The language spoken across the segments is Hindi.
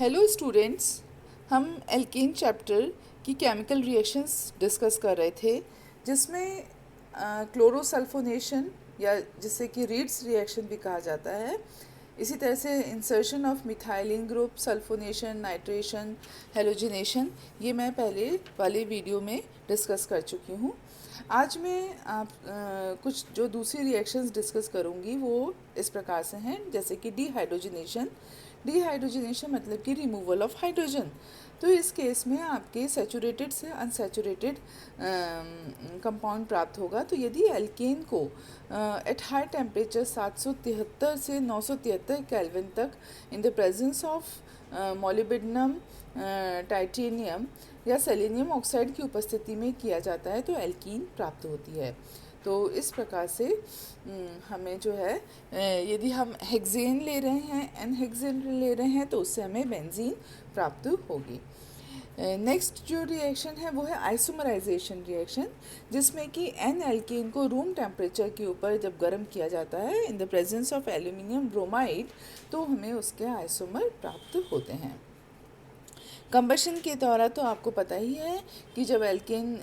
हेलो स्टूडेंट्स, हम एल्केन चैप्टर की केमिकल रिएक्शंस डिस्कस कर रहे थे जिसमें क्लोरोसल्फोनेशन या जिसे कि रीड्स रिएक्शन भी कहा जाता है। इसी तरह से insertion of methylene group, sulphonation, nitration, halogenation, ये मैं पहले वाले वीडियो में डिस्कस कर चुकी हूँ। आज मैं कुछ जो दूसरी रिएक्शंस डिस्कस करूँगी वो इस प्रकार से हैं, जैसे कि डिहाइड्रोजनेशन। डिहाइड्रोजनेशन मतलब कि रिमूवल ऑफ हाइड्रोजन। तो इस केस में आपके सैचुरेटेड से अनसैचुरेटेड कंपाउंड प्राप्त होगा। तो यदि एल्केन को एट हाई टेम्परेचर 773 से 973 केल्विन तक in the presence of molybdenum, titanium या सेलेनियम ऑक्साइड की उपस्थिति में किया जाता है तो एल्कीन प्राप्त होती है। तो इस प्रकार से हमें जो है यदि हम हेक्सेन ले रहे हैं, एन हेक्सेन ले रहे हैं, तो उससे हमें बेंजीन प्राप्त होगी। नेक्स्ट जो रिएक्शन है वो है आइसोमराइजेशन रिएक्शन, जिसमें कि एन एल्केन को रूम टेम्परेचर के ऊपर जब गर्म किया जाता है in the presence of aluminium bromide, तो हमें उसके आइसोमर प्राप्त होते हैं। कंबशन के दौरान तो आपको पता ही है कि जब एल्केन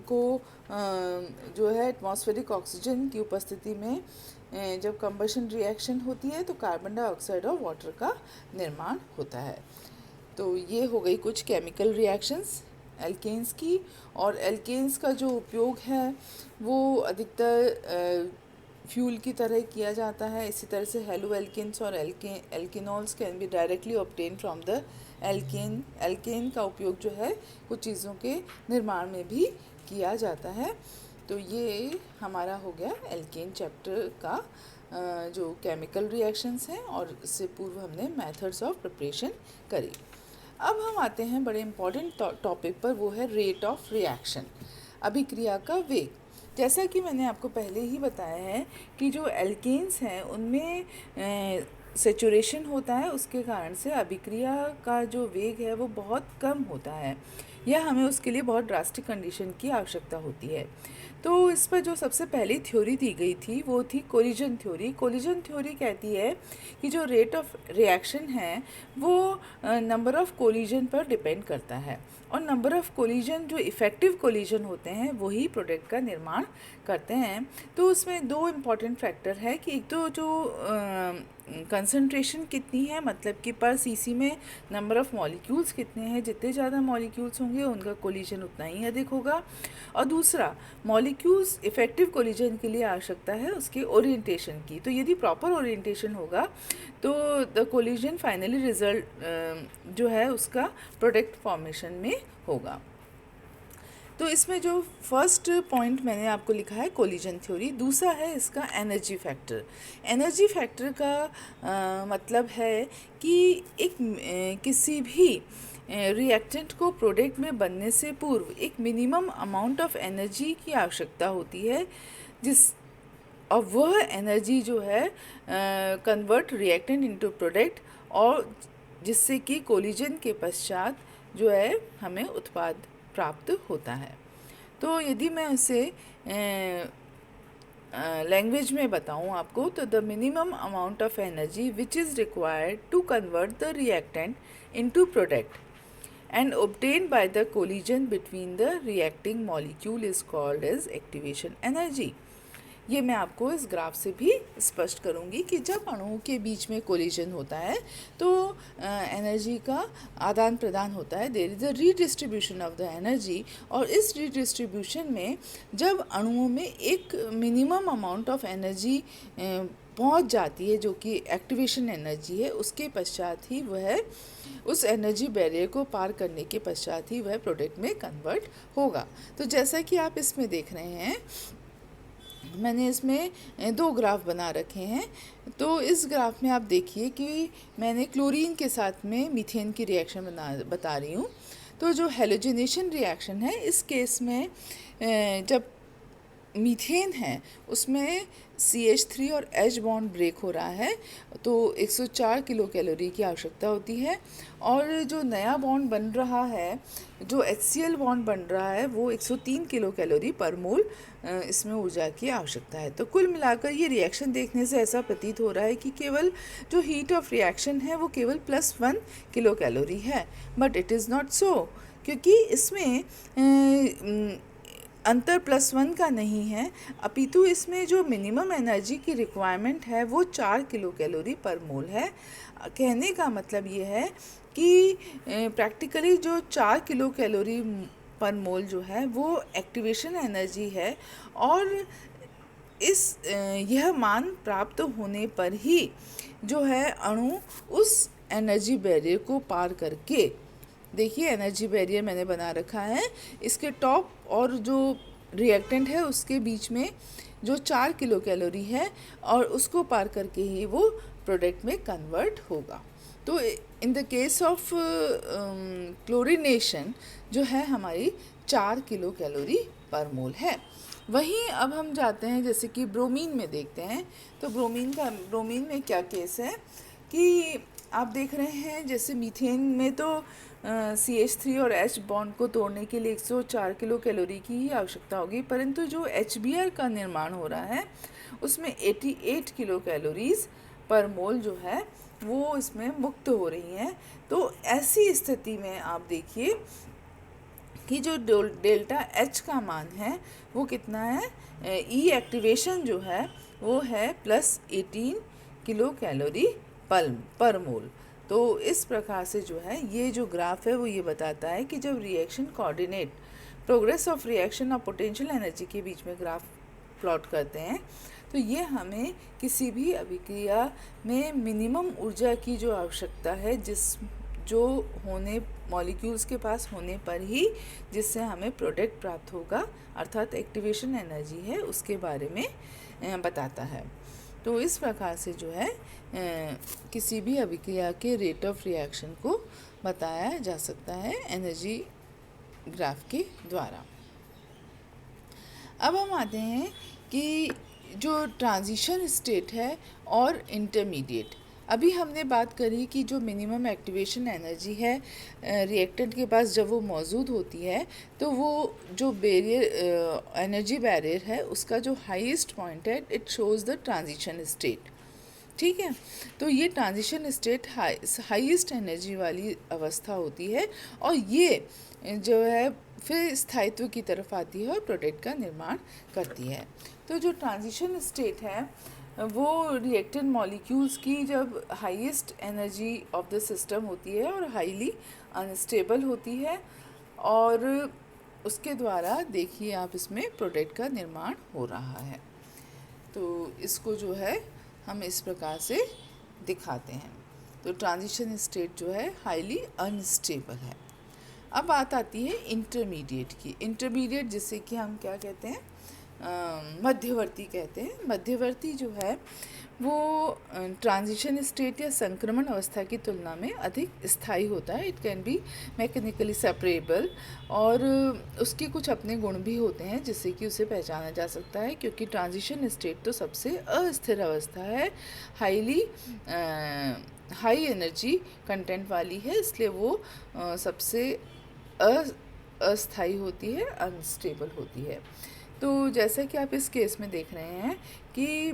को जो है एटमॉस्फेरिक ऑक्सीजन की उपस्थिति में जब कंबशन रिएक्शन होती है तो कार्बन डाइऑक्साइड और वाटर का निर्माण होता है। तो ये हो गई कुछ केमिकल रिएक्शंस एल्केन्स की। और एल्केन्स का जो उपयोग है वो अधिकतर फ्यूल की तरह किया जाता है। इसी तरह से हेलो एल्केन्स और alkanols can be directly obtain from the alkane. Alkane का उपयोग जो है कुछ चीज़ों के निर्माण में भी किया जाता है। तो ये हमारा हो गया एल्केन चैप्टर का जो केमिकल रिएक्शंस हैं, और इससे पूर्व हमने मेथड्स ऑफ प्रिपरेशन करी। अब हम आते हैं बड़े इम्पॉर्टेंट टॉपिक पर, वो है रेट ऑफ रिएक्शन, अभिक्रिया का वेग। जैसा कि मैंने आपको पहले ही बताया है कि जो एल्केन्स हैं उनमें सेचुरेशन होता है, उसके कारण से अभिक्रिया का जो वेग है वो बहुत कम होता है, या हमें उसके लिए बहुत ड्रास्टिक कंडीशन की आवश्यकता होती है। तो इस पर जो सबसे पहली थ्योरी दी गई थी वो थी कोलिजन थ्योरी। कोलिजन थ्योरी कहती है कि जो रेट ऑफ रिएक्शन है वो नंबर ऑफ कोलिजन पर डिपेंड करता है, और नंबर ऑफ कोलिजन जो इफ़ेक्टिव कोलिजन होते हैं वही प्रोडक्ट का निर्माण करते हैं। तो उसमें दो इम्पॉर्टेंट फैक्टर है कि एक तो जो कंसंट्रेशन कितनी है, मतलब कि पर सीसी में नंबर ऑफ़ मॉलिक्यूल्स कितने हैं, जितने ज़्यादा मॉलिक्यूल्स होंगे उनका कोलिजन उतना ही अधिक होगा। और दूसरा, मॉलिक्यूल्स इफ़ेक्टिव कोलिजन के लिए आवश्यकता है उसके ओरिएंटेशन की। तो यदि प्रॉपर ओरिएंटेशन होगा तो द कोलिजन फाइनली रिजल्ट जो है उसका प्रोडक्ट फॉर्मेशन में होगा। तो इसमें जो फर्स्ट पॉइंट मैंने आपको लिखा है कोलिजन थ्योरी, दूसरा है इसका एनर्जी फैक्टर। एनर्जी फैक्टर का मतलब है कि एक किसी भी रिएक्टेंट को प्रोडक्ट में बनने से पूर्व एक मिनिमम अमाउंट ऑफ एनर्जी की आवश्यकता होती है, और वह एनर्जी जो है कन्वर्ट रिएक्टेंट इनटू प्रोडक्ट, और जिससे कि कोलिजन के पश्चात जो है हमें उत्पाद प्राप्त होता है। तो यदि मैं उसे लैंग्वेज में बताऊं आपको, तो the minimum amount of energy which is required to convert the reactant into product and obtained by the collision between the reacting molecule is called as activation energy। ये मैं आपको इस ग्राफ से भी स्पष्ट करूँगी कि जब अणुओं के बीच में कोलिजन होता है तो एनर्जी का आदान प्रदान होता है, there is a redistribution of the energy. और इस रीडिस्ट्रीब्यूशन में जब अणुओं में एक मिनिमम अमाउंट ऑफ एनर्जी पहुंच जाती है जो कि एक्टिवेशन एनर्जी है, उसके पश्चात ही वह उस एनर्जी बैरियर को पार करने के पश्चात ही वह प्रोडक्ट में कन्वर्ट होगा। तो जैसा कि आप इसमें देख रहे हैं, मैंने इसमें दो ग्राफ बना रखे हैं। तो इस ग्राफ में आप देखिए कि मैंने क्लोरीन के साथ में मीथेन की रिएक्शन बता रही हूँ। तो जो हेलोजिनेशन रिएक्शन है, इस केस में जब मीथेन है उसमें CH3 और H बॉन्ड ब्रेक हो रहा है, तो 104 किलो कैलोरी की आवश्यकता होती है। और जो नया बॉन्ड बन रहा है, जो HCl बॉन्ड बन रहा है, वो 103 किलो कैलोरी पर मोल इसमें ऊर्जा की आवश्यकता है। तो कुल मिलाकर ये रिएक्शन देखने से ऐसा प्रतीत हो रहा है कि केवल जो हीट ऑफ रिएक्शन है वो केवल +1 किलो कैलोरी है, but it is not so, क्योंकि इसमें अंतर +1 का नहीं है, अपितु इसमें जो मिनिमम एनर्जी की रिक्वायरमेंट है वो 4 किलो कैलोरी पर मोल है। कहने का मतलब ये है कि प्रैक्टिकली जो 4 किलो कैलोरी पर मोल जो है वो एक्टिवेशन एनर्जी है, और यह मान प्राप्त होने पर ही जो है अणु उस एनर्जी बैरियर को पार करके, देखिए एनर्जी बैरियर मैंने बना रखा है, इसके टॉप और जो रिएक्टेंट है उसके बीच में जो 4 किलो कैलोरी है, और उसको पार करके ही वो प्रोडक्ट में कन्वर्ट होगा। तो in the case of chlorination जो है हमारी 4 किलो कैलोरी पर मोल है। वहीं अब हम जाते हैं जैसे कि ब्रोमीन में देखते हैं। तो ब्रोमीन में क्या केस है कि आप देख रहे हैं जैसे मीथेन में तो CH3 और H बॉन्ड को तोड़ने के लिए 104 किलो कैलोरी की ही आवश्यकता होगी, परंतु जो HBr का निर्माण हो रहा है उसमें 88 किलो कैलोरीज पर मोल जो है वो इसमें मुक्त हो रही हैं। तो ऐसी स्थिति में आप देखिए कि जो डेल्टा H का मान है वो कितना है, ई एक्टिवेशन जो है वो है +18 किलो कैलोरी पर मोल। तो इस प्रकार से जो है ये जो ग्राफ है वो ये बताता है कि जब reaction coordinate progress of reaction और पोटेंशियल एनर्जी के बीच में ग्राफ प्लॉट करते हैं, तो ये हमें किसी भी अभिक्रिया में मिनिमम ऊर्जा की जो आवश्यकता है जो होने मॉलिक्यूल्स के पास होने पर ही जिससे हमें प्रोडक्ट प्राप्त होगा, अर्थात एक्टिवेशन एनर्जी है, उसके बारे में बताता है। तो इस प्रकार से जो है किसी भी अभिक्रिया के रेट ऑफ रिएक्शन को बताया जा सकता है एनर्जी ग्राफ के द्वारा। अब हम आते हैं कि जो ट्रांजिशन स्टेट है और इंटरमीडिएट। अभी हमने बात करी कि जो मिनिमम एक्टिवेशन एनर्जी है रिएक्टेंट के पास जब वो मौजूद होती है, तो वो जो एनर्जी बैरियर है उसका जो हाईएस्ट पॉइंट है it shows the transition state. ठीक है, तो ये ट्रांजिशन स्टेट हाईएस्ट एनर्जी वाली अवस्था होती है, और ये जो है फिर स्थायित्व की तरफ आती है और प्रोडक्ट का निर्माण करती है। तो जो ट्रांजिशन स्टेट है वो रिएक्टेंट मॉलिक्यूल्स की जब highest energy of the system होती है और हाईली अनस्टेबल होती है, और उसके द्वारा देखिए आप इसमें प्रोडक्ट का निर्माण हो रहा है। तो इसको जो है हम इस प्रकार से दिखाते हैं। तो ट्रांजिशन स्टेट जो है हाईली अनस्टेबल है। अब बात आती है इंटरमीडिएट की। इंटरमीडिएट जिसे कि हम क्या कहते हैं, मध्यवर्ती कहते हैं। मध्यवर्ती जो है वो ट्रांजिशन स्टेट या संक्रमण अवस्था की तुलना में अधिक स्थायी होता है। It can be mechanically separable, और उसके कुछ अपने गुण भी होते हैं जिससे कि उसे पहचाना जा सकता है, क्योंकि ट्रांजिशन स्टेट तो सबसे अस्थिर अवस्था है, हाई एनर्जी कंटेंट वाली है, इसलिए वो सबसे अस्थायी होती है, अनस्टेबल होती है। तो जैसा कि आप इस केस में देख रहे हैं कि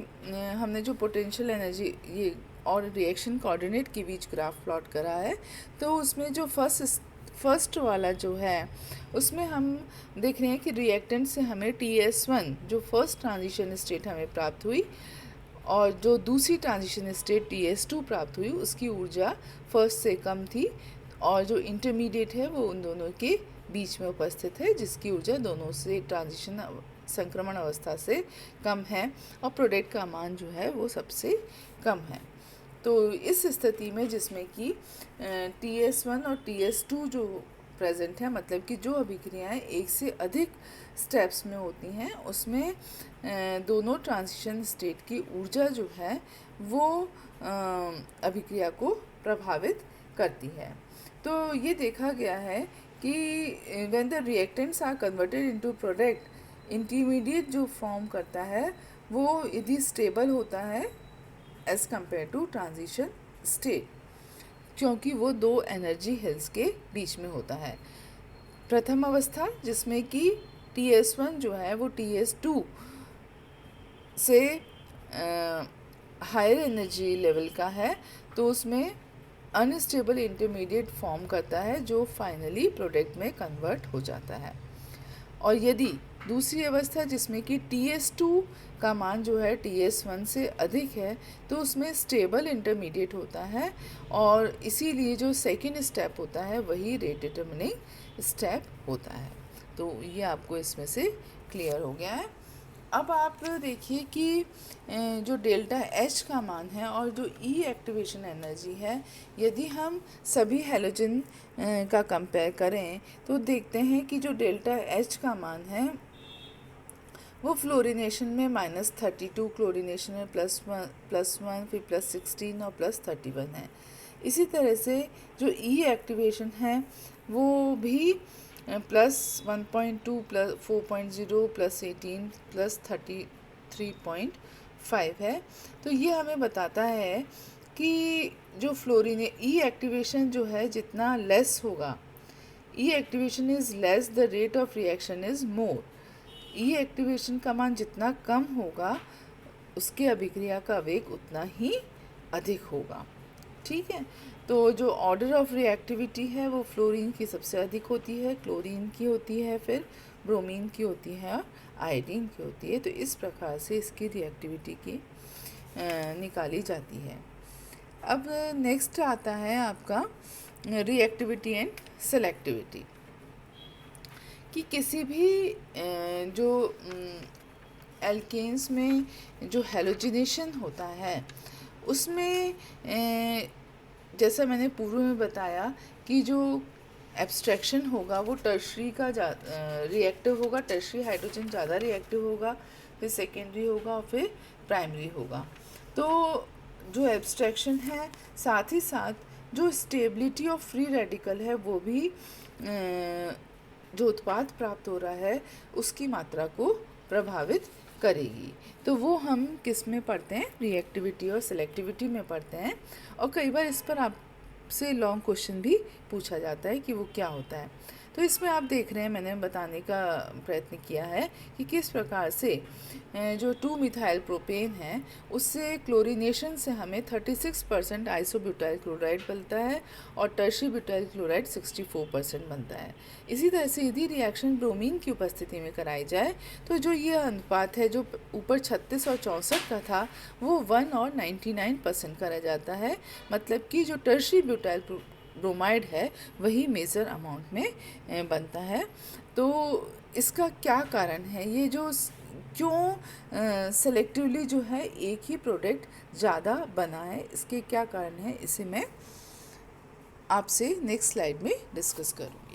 हमने जो पोटेंशियल एनर्जी ये और रिएक्शन कोऑर्डिनेट के बीच ग्राफ प्लॉट करा है, तो उसमें जो फर्स्ट वाला जो है उसमें हम देख रहे हैं कि रिएक्टेंट से हमें TS1 जो फर्स्ट ट्रांजिशन स्टेट हमें प्राप्त हुई, और जो दूसरी ट्रांजिशन स्टेट TS2 प्राप्त हुई उसकी ऊर्जा फर्स्ट से कम थी, और जो इंटरमीडिएट है वो उन दोनों के बीच में उपस्थित है जिसकी ऊर्जा दोनों से संक्रमण अवस्था से कम है, और प्रोडक्ट का मान जो है वो सबसे कम है। तो इस स्थिति में जिसमें कि TS1 और TS2 जो प्रेजेंट है, मतलब कि जो अभिक्रियाएं एक से अधिक स्टेप्स में होती हैं, उसमें दोनों ट्रांजिशन स्टेट की ऊर्जा जो है वो अभिक्रिया को प्रभावित करती है। तो ये देखा गया है कि when the reactants are converted into product intermediate जो फॉर्म करता है वो यदि स्टेबल होता है as compare to transition state, क्योंकि वो दो एनर्जी हिल्स के बीच में होता है। प्रथम अवस्था जिसमें कि TS1 जो है वो TS2 से हायर एनर्जी लेवल का है, तो उसमें अनस्टेबल इंटरमीडिएट फॉर्म करता है जो फाइनली प्रोडक्ट में कन्वर्ट हो जाता है। और यदि दूसरी अवस्था जिसमें कि TS2 का मान जो है TS1 से अधिक है, तो उसमें स्टेबल इंटरमीडिएट होता है, और इसीलिए जो सेकेंड स्टेप होता है वही रेट डिटर्मिनिंग स्टेप होता है। तो ये आपको इसमें से क्लियर हो गया है। अब आप देखिए कि जो डेल्टा H का मान है और जो E एक्टिवेशन एनर्जी है, यदि हम सभी हैलोजन का कंपेयर करें तो देखते हैं कि जो डेल्टा H का मान है वो फ्लोरिनेशन में -32, क्लोरिनेशन में +1 फिर +16 और +31 है। इसी तरह से जो E एक्टिवेशन है वो भी +1.2 +4.0 +18 +33.5 है। तो ये हमें बताता है कि जो E एक्टिवेशन जो है जितना लेस होगा, E activation is less the rate of reaction is more. E activation का मान जितना कम होगा उसके अभिक्रिया का वेग उतना ही अधिक होगा। ठीक है, तो जो ऑर्डर ऑफ रिएक्टिविटी है वो फ्लोरीन की सबसे अधिक होती है, क्लोरीन की होती है, फिर ब्रोमीन की होती है और आयोडीन की होती है। तो इस प्रकार से इसकी रिएक्टिविटी की निकाली जाती है। अब नेक्स्ट आता है आपका रिएक्टिविटी एंड सेलेक्टिविटी, कि किसी भी जो एल्केन्स में जो हैलोजिनेशन होता है उसमें जैसा मैंने पूर्व में बताया कि जो एब्स्ट्रैक्शन होगा वो टर्शरी का रिएक्टिव होगा, टर्शरी हाइड्रोजन ज़्यादा रिएक्टिव होगा, फिर सेकेंडरी होगा और फिर प्राइमरी होगा। तो जो एब्स्ट्रैक्शन है, साथ ही साथ जो स्टेबिलिटी ऑफ फ्री रेडिकल है वो भी जो उत्पाद प्राप्त हो रहा है उसकी मात्रा को प्रभावित करेगी। तो वो हम किस में पढ़ते हैं, रिएक्टिविटी और सेलेक्टिविटी में पढ़ते हैं। और कई बार इस पर आपसे लॉन्ग क्वेश्चन भी पूछा जाता है कि वो क्या होता है। तो इसमें आप देख रहे हैं मैंने बताने का प्रयत्न किया है कि किस प्रकार से जो 2-मिथाइल प्रोपेन है उससे क्लोरीनेशन से हमें 36% आइसोब्यूटाइल क्लोराइड बनता है और टर्शी ब्यूटाइल क्लोराइड 64% बनता है। इसी तरह से यदि रिएक्शन ब्रोमीन की उपस्थिति में कराई जाए तो जो ये अनुपात है जो ऊपर 36 और 64 का था वो 1 और 99% करा जाता है। मतलब कि जो टर्शी ब्यूटाइल ब्रोमाइड है वही मेजर अमाउंट में बनता है। तो इसका क्या कारण है, ये जो क्यों सेलेक्टिवली जो है एक ही प्रोडक्ट ज़्यादा बना है, इसके क्या कारण है, इसे मैं आपसे नेक्स्ट स्लाइड में डिस्कस करूँ।